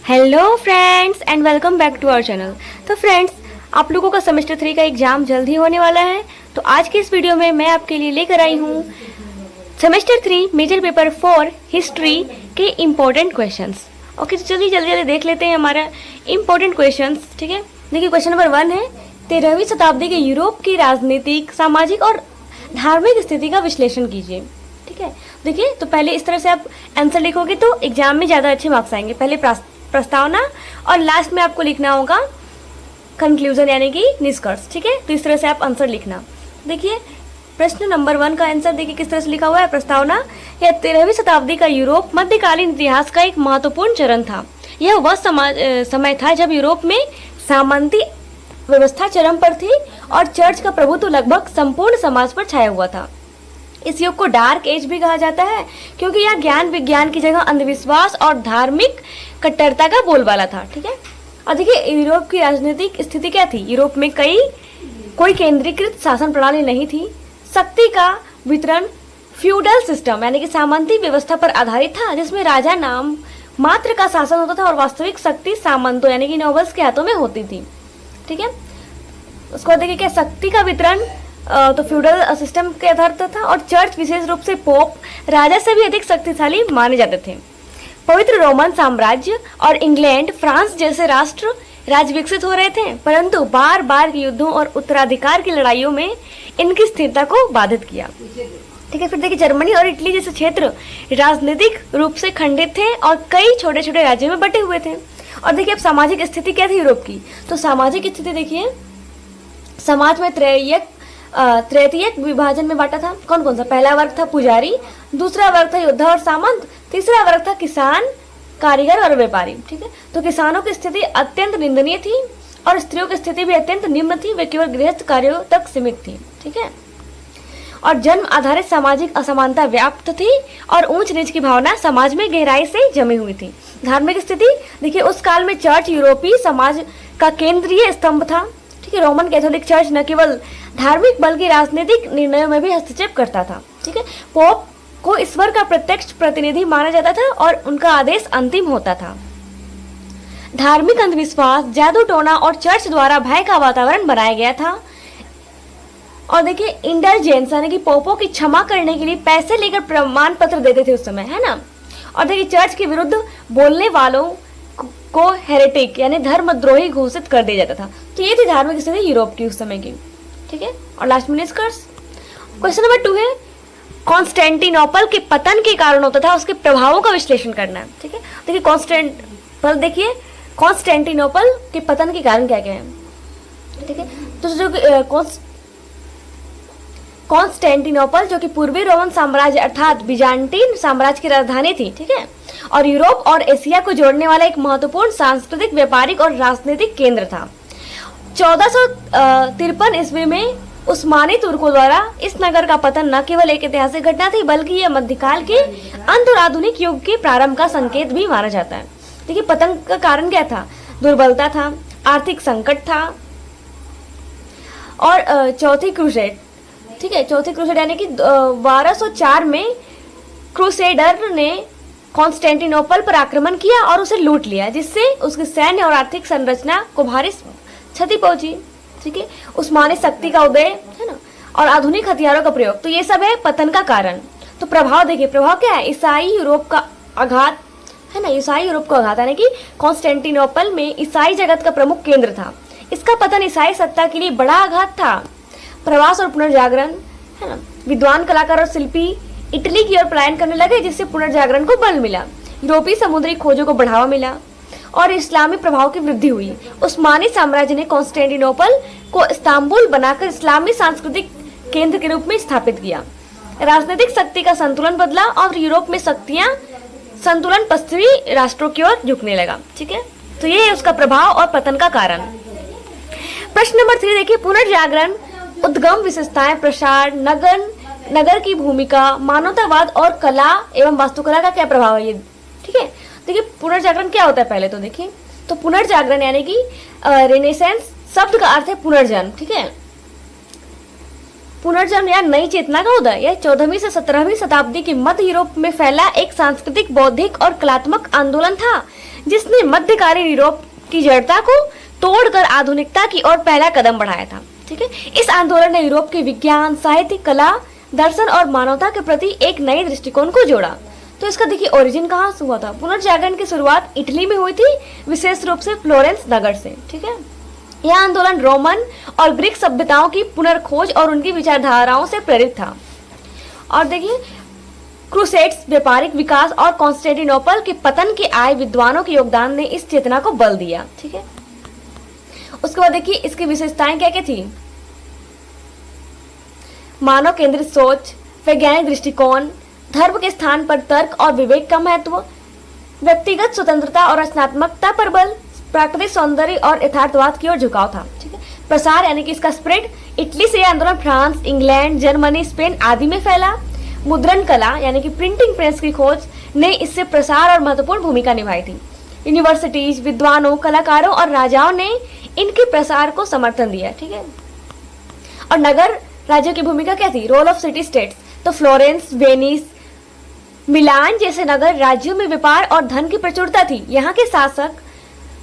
Hello friends and welcome back to our channel. तो friends, आप लोगों का सेमेस्टर 3 का एग्जाम जल्द ही होने वाला है। तो आज के इस वीडियो में मैं आपके लिए लेकर आई हूँ सेमेस्टर 3 मेजर पेपर 4 हिस्ट्री के इम्पोर्टेंट क्वेश्चंस। ओके, तो चलिए जल्दी जल्दी देख लेते हैं हमारा इम्पोर्टेंट क्वेश्चंस। ठीक है, देखिए क्वेश्चन नंबर 1 है 13वीं शताब्दी के यूरोप की राजनीतिक, सामाजिक और धार्मिक स्थिति का विश्लेषण कीजिए। ठीक है, देखिए तो पहले इस तरह से आप आंसर लिखोगे तो एग्जाम में ज़्यादा अच्छे मार्क्स आएंगे। पहले प्रस्तावना और लास्ट में आपको लिखना होगा कंक्लूजन यानी कि निष्कर्ष। ठीक है, तो इस तरह से आप आंसर लिखना। देखिए प्रश्न नंबर 1 का आंसर देखिए किस तरह से लिखा हुआ है। प्रस्तावना, यह 13वीं शताब्दी का यूरोप मध्यकालीन इतिहास का एक महत्वपूर्ण चरण था। यह वह समय था जब यूरोप में सामंती व्यवस्था चरम पर थी और चर्च का प्रभुत्व लगभग संपूर्ण समाज पर छाया हुआ था। इस युग को डार्क एज भी कहा जाता है क्योंकि यह ज्ञान विज्ञान की जगह अंधविश्वास और धार्मिक कट्टरता का बोलबाला था। ठीक है, और देखिए यूरोप की राजनीतिक स्थिति क्या थी। यूरोप में कोई केंद्रीकृत शासन प्रणाली नहीं थी। शक्ति का वितरण फ्यूडल सिस्टम यानी कि सामंती व्यवस्था पर आधारित था, जिसमें राजा नाम मात्र का शासन होता था और वास्तविक शक्ति सामंतों यानी कि नोबल्स के हाथों में होती थी। ठीक है, उसको देखिए क्या शक्ति का वितरण तो फ्यूडल सिस्टम के आधार पर था और चर्च विशेष रूप से पोप राजा से भी अधिक शक्तिशाली माने जाते थे। पवित्र रोमन साम्राज्य और इंग्लैंड, फ्रांस जैसे राज्य विकसित हो रहे थे, परंतु बार बार के युद्धों और उत्तराधिकार की लड़ाइयों में इनकी स्थिरता को बाधित किया। ठीक है, फिर देखिए जर्मनी और इटली जैसे क्षेत्र राजनीतिक रूप से खंडित थे और कई छोटे छोटे राज्यों में बटे हुए थे। और देखिए अब सामाजिक स्थिति क्या थी यूरोप की। तो सामाजिक स्थिति देखिए, समाज में तृतीयक विभाजन में बांटा था। कौन कौन सा? पहला वर्ग था पुजारी, दूसरा वर्ग था योद्धा और सामंत, तीसरा वर्ग था किसान, कारीगर और व्यापारी। ठीक है, तो किसानों की स्थिति अत्यंत निंदनीय थी और स्त्रियों की स्थिति भी अत्यंत निम्न थी। वे केवल गृहस्थ कार्यों तक सीमित थी। ठीक है, और जन्म आधारित सामाजिक असमानता व्याप्त थी और ऊंच नीच की भावना समाज में गहराई से जमी हुई थी। धार्मिक स्थिति देखिए, उस काल में चर्च यूरोपीय समाज का केंद्रीय स्तंभ था। ठीक है, रोमन कैथोलिक चर्च न केवल धार्मिक बल्कि राजनीतिक निर्णयों में भी हस्तक्षेप करता था। ठीक है, पोप को ईश्वर का प्रत्यक्ष प्रतिनिधि माना जाता था और उनका आदेश अंतिम होता था। धार्मिक अंधविश्वास, जादू टोना और चर्च द्वारा भय का वातावरण बनाया गया था। और देखिए इंडल्जेंस यानी कि पोपों की क्षमा करने के लिए पैसे लेकर प्रमाण पत्र देते थे उस समय, है ना। और देखिए चर्च के विरुद्ध बोलने वालों को हेरेटिक यानी धर्मद्रोही घोषित कर दिया जाता था। तो ये थी धार्मिक स्थिति यूरोप की उस समय की। ठीक है, और लास्ट में निष्कर्ष। क्वेश्चन नंबर 2 है कॉन्स्टेंटिनोपल के पतन के कारणों तथा उसके प्रभावों का विश्लेषण करना है। ठीक है, देखिए कॉन्स्टेंटिनोपल के पतन के कारण क्या क्या है। ठीक है, तो जो कॉन्स्टेंटिनोपल जो कि पूर्वी रोमन साम्राज्य अर्थात बिजान्टीन साम्राज्य की राजधानी थी। ठीक है, और यूरोप और एशिया को जोड़ने वाला एक महत्वपूर्ण सांस्कृतिक, व्यापारिक और राजनीतिक केंद्र था। 1453 ईस्वी में उस्मानी तुर्कों द्वारा इस नगर का पतन न केवल एक ऐतिहासिक घटना थी बल्कि यह मध्यकाल के अंत और आधुनिक युग के प्रारंभ का संकेत भी माना जाता है। देखिए पतन का कारण क्या था? दुर्बलता था, आर्थिक संकट था और चौथी क्रूसेड। ठीक है, चौथी क्रूसेड यानी कि 1204 में क्रूसेडर ने कॉन्स्टेंटिनोपल पर आक्रमण किया और उसे लूट लिया, जिससे उसकी सैन्य और आर्थिक संरचना को भारी क्षति पहुंची। ठीक है, उस्मानी शक्ति का उदय, है ना, और आधुनिक हथियारों का प्रयोग, तो ये सब है पतन का कारण। तो प्रभाव देखिए, प्रभाव क्या है? ईसाई यूरोप का आघात, है ना, ईसाई यूरोप का आघात यानी कि कॉन्स्टेंटिनोपल में ईसाई जगत का प्रमुख केंद्र था। इसका पतन ईसाई सत्ता के लिए बड़ा आघात था। प्रवास और पुनर्जागरण, है ना, विद्वान कलाकार और शिल्पी इटली की ओर पलायन करने लगे, जिससे पुनर्जागरण को बल मिला। यूरोपीय समुद्री खोजों को बढ़ावा मिला और इस्लामी प्रभाव की वृद्धि हुई। उस्मानी साम्राज्य ने कॉन्स्टेंटिनोपल को इस्तांबुल बनाकर इस्लामी सांस्कृतिक केंद्र के रूप में स्थापित किया। राजनीतिक शक्ति का संतुलन बदला और यूरोप में शक्तियां संतुलन पश्चिमी राष्ट्रों की ओर झुकने लगा। ठीक है, तो ये है उसका प्रभाव और पतन का कारण। प्रश्न नंबर 3 देखिए, पुनर्जागरण, उद्गम विशेषताएं, प्रसार, नगर की भूमिका, मानवतावाद और कला एवं वास्तुकला का क्या प्रभाव है ये। ठीक है, देखिए पुनर्जागरण क्या होता है पहले तो देखिए, तो पुनर्जागरण यानी कि रेनेसेंस शब्द का अर्थ है पुनर्जन्म। ठीक है, पुनर्जन्म या नई चेतना का उदय यह 14वीं से 17वीं शताब्दी के मध्य यूरोप में फैला एक सांस्कृतिक, बौद्धिक और कलात्मक आंदोलन था, जिसने मध्यकालीन यूरोप की जड़ता को तोड़कर आधुनिकता की ओर पहला कदम बढ़ाया था। ठीक है, इस आंदोलन ने यूरोप के विज्ञान, साहित्य, कला, दर्शन और मानवता के प्रति एक नए दृष्टिकोण को जोड़ा। तो इसका देखिए ओरिजिन कहाँ से हुआ था। पुनर्जागरण की शुरुआत इटली में हुई थी, विशेष रूप से फ्लोरेंस नगर से। ठीक है, यह आंदोलन रोमन और ग्रीक सभ्यताओं की पुनर्खोज और उनकी विचारधाराओं से प्रेरित था। और देखिए क्रूसेड्स, व्यापारिक विकास और कॉन्स्टेंटिनोपल के पतन के आए विद्वानों के योगदान ने इस चेतना को बल दिया। ठीक है, उसके बाद देखिए इसकी विशेषताएं क्या क्या थी। मानव केंद्रित सोच, वैज्ञानिक दृष्टिकोण, धर्म के स्थान पर तर्क और विवेक का महत्व, व्यक्तिगत स्वतंत्रता और रचनात्मकता पर बल, प्राकृतिक सौंदर्य और यथार्थवाद की ओर झुकाव था। ठीक है, प्रसार यानी कि इसका स्प्रेड, इटली से आंदोलन फ्रांस, इंग्लैंड, जर्मनी, स्पेन आदि में फैला। मुद्रण कला यानी कि प्रिंटिंग प्रेस की खोज ने इससे प्रसार और महत्वपूर्ण भूमिका निभाई थी। यूनिवर्सिटीज, विद्वानों, कलाकारों और राजाओं ने इनके प्रसार को समर्थन दिया। ठीक है, और नगर राज्यों की भूमिका क्या थी। रोल ऑफ सिटी स्टेट्स, तो फ्लोरेंस, वेनिस, मिलान जैसे नगर राज्यों में व्यापार और धन की प्रचुरता थी। यहाँ के शासक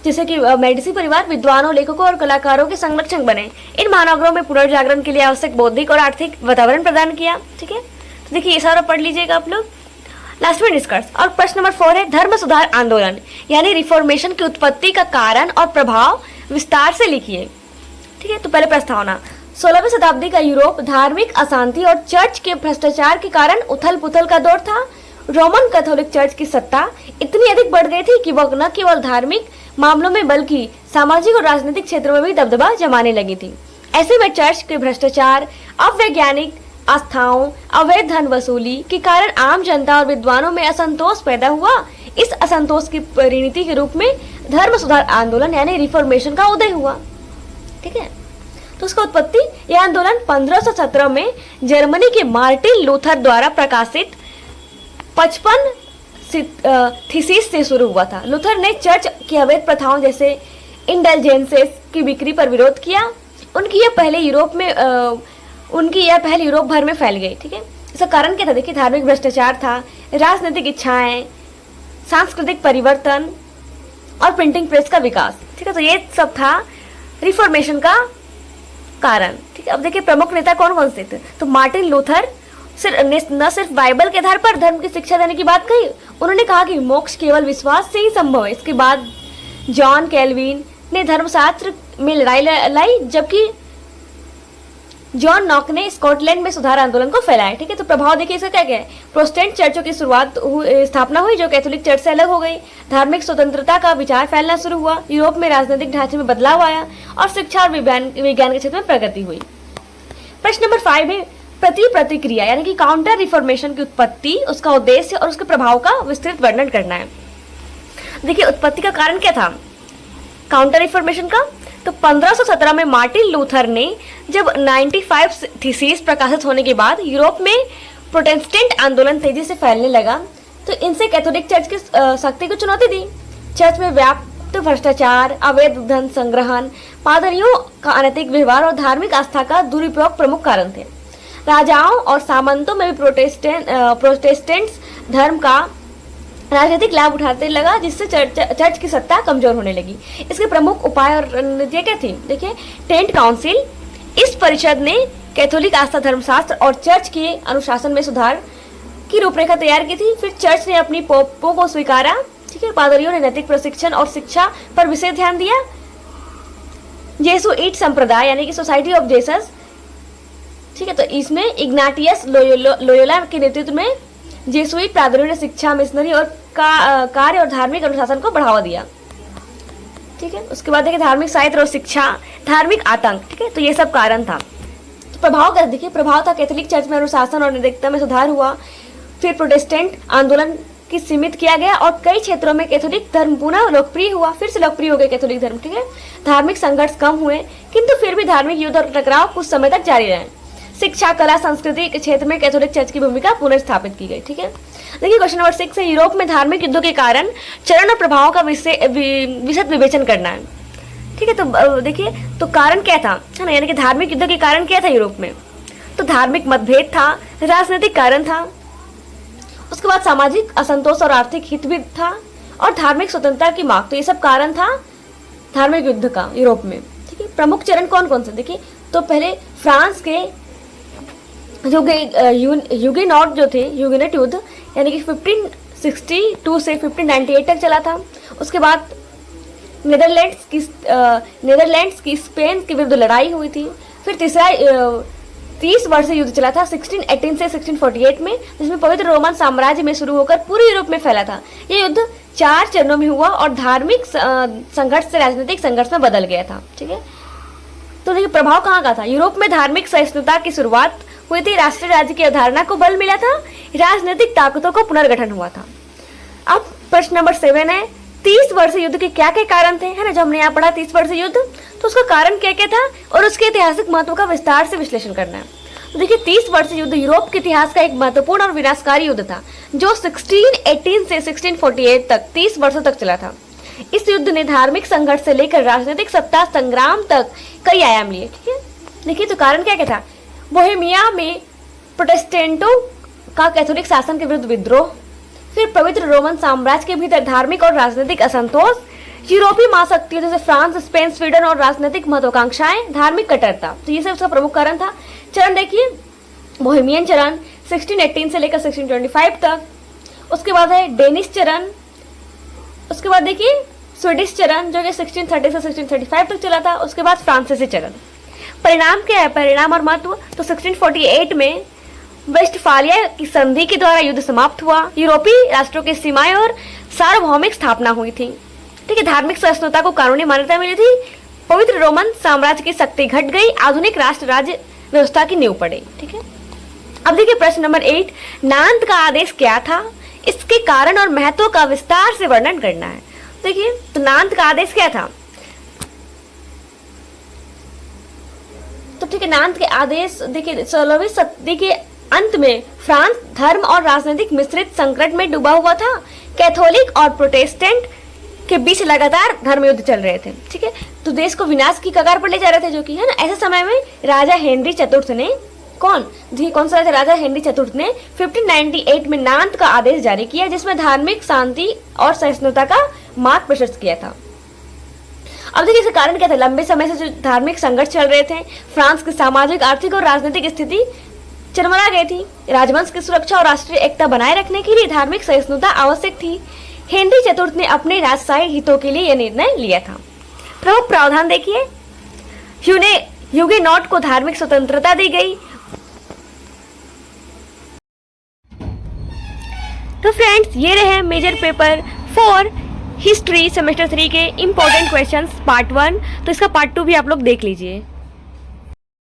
जैसे कि मेडिसी परिवार विद्वानों, लेखकों और कलाकारों के संरक्षक बने। इन महानगरों में पुनर्जागरण के लिए आवश्यक बौद्धिक और आर्थिक वातावरण प्रदान किया। ठीक है, तो देखिए ये सारा पढ़ लीजिएगा आप लोग। लास्ट में निष्कर्ष। और प्रश्न नंबर 4 है, धर्म सुधार आंदोलन यानी रिफॉर्मेशन की उत्पत्ति का कारण और प्रभाव विस्तार से लिखिए। ठीक है, तो पहले प्रस्तावना। 16वीं शताब्दी का यूरोप धार्मिक अशांति और चर्च के भ्रष्टाचार के कारण उथल पुथल का दौर था। रोमन कैथोलिक चर्च की सत्ता इतनी अधिक बढ़ गई थी कि वह न केवल धार्मिक मामलों में बल्कि सामाजिक और राजनीतिक क्षेत्रों में भी दबदबा जमाने लगी थी। ऐसे में चर्च के भ्रष्टाचार, अवैज्ञानिक आस्थाओं, अवैध धन वसूली के कारण आम जनता और विद्वानों में असंतोष पैदा हुआ। इस असंतोष की परिणति के रूप में धर्म सुधार आंदोलन यानी रिफॉर्मेशन का उदय हुआ। ठीक है, तो उसका उत्पत्ति, यह आंदोलन 1517 में जर्मनी के मार्टिन लूथर द्वारा प्रकाशित 55 थीसिस से शुरू हुआ था। लूथर ने चर्च की अवैध प्रथाओं जैसे इंडल्जेंसेस की बिक्री पर विरोध किया। उनकी यह पहल यूरोप भर में फैल गई। ठीक है, इसका कारण क्या था। देखिए धार्मिक भ्रष्टाचार था, राजनीतिक इच्छाएं, सांस्कृतिक परिवर्तन और प्रिंटिंग प्रेस का विकास। ठीक है, तो ये सब था रिफॉर्मेशन का कारण। ठीक है, अब देखिए प्रमुख नेता कौन कौन से थे। तो मार्टिन लूथर न सिर्फ बाइबल के आधार पर धर्म की शिक्षा देने की बात कही, उन्होंने कहा कि मोक्ष केवल विश्वास से ही संभव है। इसके बाद जॉन कैल्विन ने धर्मशास्त्र में लड़ाई लाई, जबकि जॉन नॉक ने स्कॉटलैंड में सुधार आंदोलन को फैलाया। ठीक है, तो प्रभाव देखिए इसका क्या क्या है। प्रोटेस्टेंट चर्चों की स्थापना हुई जो कैथोलिक चर्च से अलग हो गई। धार्मिक स्वतंत्रता का विचार फैलना शुरू हुआ। यूरोप में राजनीतिक ढांचे में बदलाव आया और शिक्षा और विज्ञान के क्षेत्र में प्रगति हुई। प्रश्न नंबर 5 है, प्रतिक्रिया यानी कि काउंटर रिफॉर्मेशन की उत्पत्ति, उसका उद्देश्य और उसके प्रभाव का विस्तृत वर्णन करना है। देखिए उत्पत्ति का कारण क्या था काउंटर रिफॉर्मेशन का। तो 1517 में मार्टिन लूथर ने जब 95 थीसिस प्रकाशित होने के बाद यूरोप में प्रोटेस्टेंट आंदोलन तेजी से फैलने लगा, तो इनसे कैथोलिक चर्च की शक्ति को चुनौती दी। चर्च में व्याप्त भ्रष्टाचार, अवैध धन संग्रहण, पादरियों का अनैतिक व्यवहार और धार्मिक आस्था का दुरुपयोग प्रमुख कारण थे। राजाओं और सामंतों में भी प्रोटेस्टेंट्स धर्म का राजनीतिक लाभ उठाते लगा, जिससे चर्च की सत्ता कमजोर होने लगी। इसके प्रमुख उपाय और रणनीतियां क्या थी। देखिए टेंट काउंसिल, इस परिषद ने कैथोलिक आस्था, धर्मशास्त्र और चर्च के अनुशासन में सुधार की रूपरेखा तैयार की थी। फिर चर्च ने अपनी पोपों को स्वीकारा। ठीक है, पादरियों ने नैतिक प्रशिक्षण और शिक्षा पर विशेष ध्यान दिया। जेसुइट संप्रदाय यानी कि सोसाइटी ऑफ जेसस, ठीक है, तो इसमें इग्नाटियस लोयोला के नेतृत्व में जेसुइट पादरियों ने शिक्षा, मिशनरी और कार्य और धार्मिक अनुशासन को बढ़ावा दिया। ठीक है, उसके बाद देखिए धार्मिक साहित्य और शिक्षा, धार्मिक आतंक। ठीक है, तो ये सब कारण था। तो प्रभाव क्या देखिए, प्रभाव था कैथोलिक चर्च में अनुशासन और नैतिकता में सुधार हुआ। फिर प्रोटेस्टेंट आंदोलन की सीमित किया गया और कई क्षेत्रों में कैथोलिक धर्म पुनः लोकप्रिय हुआ, फिर से लोकप्रिय हो गया कैथोलिक धर्म। ठीक है, धार्मिक संघर्ष कम हुए, किंतु फिर भी धार्मिक युद्ध और टकराव कुछ समय तक जारी रहे। शिक्षा, कला, संस्कृति के क्षेत्र में कैथोलिक चर्च की भूमिका पुनर्स्थापित की गई। ठीक है, देखिए क्वेश्चन नंबर 6 है, यूरोप में धार्मिक युद्धों के कारण चरण और प्रभाव का विशद विवेचन करना है। ठीक है, तो देखिए तो कारण क्या था, है ना, यानी कि धार्मिक युद्धों के कारण क्या था यूरोप में। तो धार्मिक मतभेद था, राजनीतिक कारण था, उसके बाद सामाजिक असंतोष और आर्थिक हित भी था, और धार्मिक स्वतंत्रता की मांग। तो ये सब कारण था धार्मिक युद्ध का यूरोप में। ठीक है, प्रमुख चरण कौन कौन से देखिए, तो पहले फ्रांस के ह्यूगेनॉट जो थे, ह्यूगेनॉट युद्ध यानी कि 1562 से 1598 तक चला था। उसके बाद नीदरलैंड्स की स्पेन के विरुद्ध लड़ाई हुई थी। फिर तीसरा 30 वर्ष युद्ध चला था 1618 से 1648 में, जिसमें पवित्र रोमन साम्राज्य में शुरू होकर पूरे यूरोप में फैला था। यह युद्ध 4 चरणों में हुआ और धार्मिक संघर्ष से राजनीतिक संघर्ष में बदल गया था। ठीक है, तो देखिए प्रभाव कहाँ का था। यूरोप में धार्मिक सहिष्णुता की शुरुआत हुई थी, राष्ट्रीय राज्य की अवधारणा को बल मिला था, राजनीतिक ताकतों को पुनर्गठन हुआ था। अब प्रश्न नंबर 7 है, 30 वर्ष युद्ध के क्या क्या कारण थे, है ना, जो हमने यहाँ पढ़ा 30 वर्ष युद्ध, तो उसका कारण क्या क्या था और उसके ऐतिहासिक महत्व का विस्तार से विश्लेषण करना है। तो देखिए 30 वर्ष युद्ध यूरोप के इतिहास का एक महत्वपूर्ण और विनाशकारी युद्ध था, जो 1618 से 1648 तक 30 वर्षों तक चला था। इस युद्ध ने धार्मिक संघर्ष से लेकर राजनीतिक सत्ता संग्राम तक कई आयाम लिए। ठीक है, देखिए तो कारण क्या क्या था। बोहेमिया में प्रोटेस्टेंटों का कैथोलिक शासन के विरुद्ध विद्रोह, फिर पवित्र रोमन साम्राज्य के भीतर धार्मिक और राजनीतिक असंतोष, यूरोपीय महाशक्तियों जैसे फ्रांस, स्पेन, स्वीडन और राजनीतिक महत्वाकांक्षाएं, धार्मिक कट्टरता। तो ये सब उसका प्रमुख कारण था। चरण देखिए, बोहेमियन चरण 1618 से लेकर 1625 तक, उसके बाद है डेनिश चरण, उसके बाद देखिए स्वीडिश चरण जो कि 1630 से 1635 तक चला था, उसके बाद फ्रांसीसी चरण। परिणाम क्या है, परिणाम और महत्व, तो 1648 में वेस्टफालिया की संधि के द्वारा युद्ध समाप्त हुआ, यूरोपीय राष्ट्रों की सीमाएं और सार्वभौमिक स्थापना हुई थी। ठीक है, धार्मिक सहिष्णुता को कानूनी मान्यता मिली थी, पवित्र रोमन साम्राज्य की शक्ति घट गई, आधुनिक राष्ट्र राज्य व्यवस्था की नींव पड़ी। ठीक है, अब देखिए प्रश्न नंबर 8, नान्त का आदेश क्या था, इसके कारण और महत्व का विस्तार से वर्णन करना है। देखिए तो नान्त का आदेश क्या था, तो ठीक है, नान्त के आदेश देखिए 16वीं सदी के अंत में फ्रांस धर्म और राजनीतिक मिश्रित संकट में डूबा हुआ था। कैथोलिक और प्रोटेस्टेंट के बीच लगातार धर्म युद्ध चल रहे थे। ठीक है, तो देश को विनाश की कगार पर ले जा रहे थे, जो कि है ना। ऐसे समय में राजा हेनरी चतुर्थ ने कौन सा राजा हेनरी चतुर्थ ने 1598 में नान्त का आदेश जारी किया, जिसमें धार्मिक शांति और सहिष्णुता का मार्ग प्रशस्त किया था। अब देखिए इसका कारण क्या था, लंबे समय से जो धार्मिक संघर्ष चल रहे थे, फ्रांस की सामाजिक, आर्थिक और राजनीतिक स्थिति चरमरा गई थी। राजवंश की सुरक्षा और राष्ट्रीय एकता बनाए रखने के लिए धार्मिक सहिष्णुता आवश्यक थी। हेनरी चतुर्थ ने अपने राजशाही हितों के लिए यह निर्णय लिया था। प्रमुख प्रावधान देखिए, ह्यूगेनॉट को धार्मिक स्वतंत्रता दी गई। तो फ्रेंड्स, ये रहे मेजर पेपर 4 हिस्ट्री सेमेस्टर 3 के इम्पोर्टेंट क्वेश्चंस पार्ट 1। तो इसका पार्ट 2 भी आप लोग देख लीजिए।